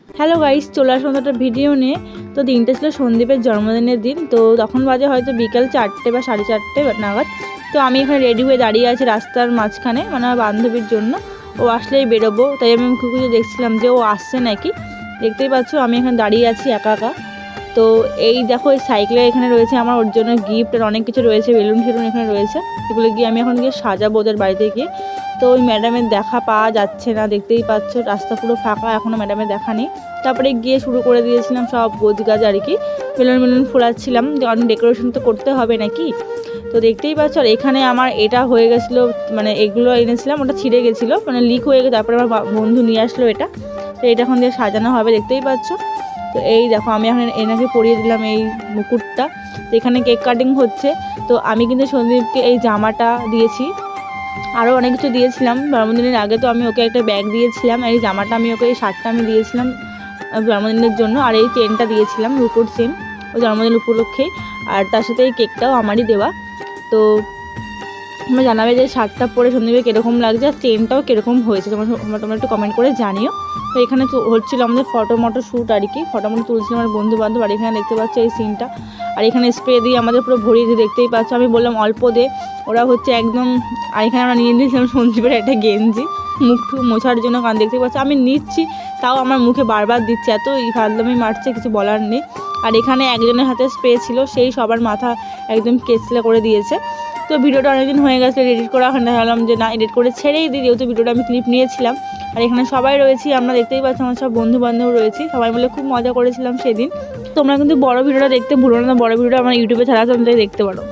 Hello guys, চলে আসলাম একটা video নিয়ে। তো দিনটা ছিল সন্দীপের জন্মদিনের দিন। তো তখন বাজে হয়তো বিকেল 4টে বা 4:30 নাগাদ। তো আমি এখানে রেডি হয়ে দাঁড়িয়ে আছি রাস্তার মাঝখানে, মানে আমার বান্ধবীর জন্য। ও আসলেই বেরোবো, তাই আমি খুঁজে দেখছিলাম যে ও আসছে নাকি। দেখতেই পাচ্ছ আমি এখানে দাঁড়িয়ে আছি একা একা। তো এই দেখো, এই সাইকেলে এখানে রয়েছে আমার ওর জন্য গিফট আর অনেক কিছু রয়েছে, বেলুন ফেলুন এখানে রয়েছে। এগুলো গিয়ে আমি এখন গিয়ে সাজাবো ওদের বাড়িতে গিয়ে। তো ওই ম্যাডামের দেখা পাওয়া যাচ্ছে না, দেখতেই পাচ্ছ রাস্তা পুরো ফাঁকা, এখনও ম্যাডামের দেখা নেই। তারপরে গিয়ে শুরু করে দিয়েছিলাম সব গোছগাছ আর কি, বেলুন ফোলাচ্ছিলাম, যে অনেক ডেকোরেশন তো করতে হবে নাকি। তো দেখতেই পাচ্ছ, আর এখানে আমার এটা হয়ে গেছিলো, মানে এগুলো এনেছিলাম ওটা ছিঁড়ে গেছিলো, মানে লিক হয়ে গেছে। তারপরে আমার বন্ধু নিয়ে আসলো এটা। তো এটা এখন দিয়ে সাজানো হবে, দেখতেই পাচ্ছ। তো এই দেখো, আমি এখন এনাকে পরিয়ে দিলাম এই মুকুটটা। তো এখানে কেক কাটিং হচ্ছে। তো আমি কিন্তু সন্দীপকে এই জামাটা দিয়েছি, আরও অনেক কিছু দিয়েছিলাম জন্মদিনের আগে। তো আমি ওকে একটা ব্যাগ দিয়েছিলাম, এই জামাটা আমি ওকে, এই শার্টটা আমি দিয়েছিলাম জন্মদিনের জন্য, আর এই চেনটা দিয়েছিলাম, রূপোর চেন, ওই জন্মদিন উপলক্ষে। আর তার সাথে এই কেকটাও আমারই দেওয়া। তো তোমরা জানাবে যে শার্টটা পরে সন্দীপে কীরকম লাগছে আর চেনটাও কীরকম হয়েছে, তোমরা একটু কমেন্ট করে জানিও। তো এখানে হচ্ছিলো আমাদের ফটো শ্যুট আর কি, ফটো তুলছিল আমার বন্ধু বান্ধব। আর এখানে দেখতে পাচ্ছ এই সিনটা। আর এখানে স্প্রে দিয়ে আমাদের পুরো ভরিয়ে দিয়ে, দেখতেই পাচ্ছ। আমি বললাম অল্প দে, ওরা হচ্ছে একদম। আর এখানে আমরা নিয়ে নিয়েছিলাম সন্দীপের একটা গেঞ্জি মুখ মোছার জন্য, কারণ দেখতেই পাচ্ছ আমি নিচ্ছি, তাও আমার মুখে বারবার দিচ্ছে, এত ফালদামি মারছে, কিছু বলার নেই। আর এখানে একজনের হাতে স্প্রে ছিল, সেই সবার মাথা একদম কেচলে করে দিয়েছে। তো ভিডিওটা অনেকদিন হয়ে গেছে এডিট করা, ওখানে ভাবলাম যে না, এডিট করে ছেড়েই দিই, যেহেতু ভিডিওটা আমি ক্লিপ নিয়েছিলাম। আর এখানে সবাই রয়েছি, আমরা দেখতেই পাচ্ছি আমার সব বন্ধু বান্ধব রয়েছি, সবাই মিলে খুব মজা করেছিলাম সেদিন। তোমরা কিন্তু বড় ভিডিওটা দেখতে ভুলো না, বড় ভিডিওটা আমার ইউটিউবে ছাড়া, তোমরা দেখতে পারো।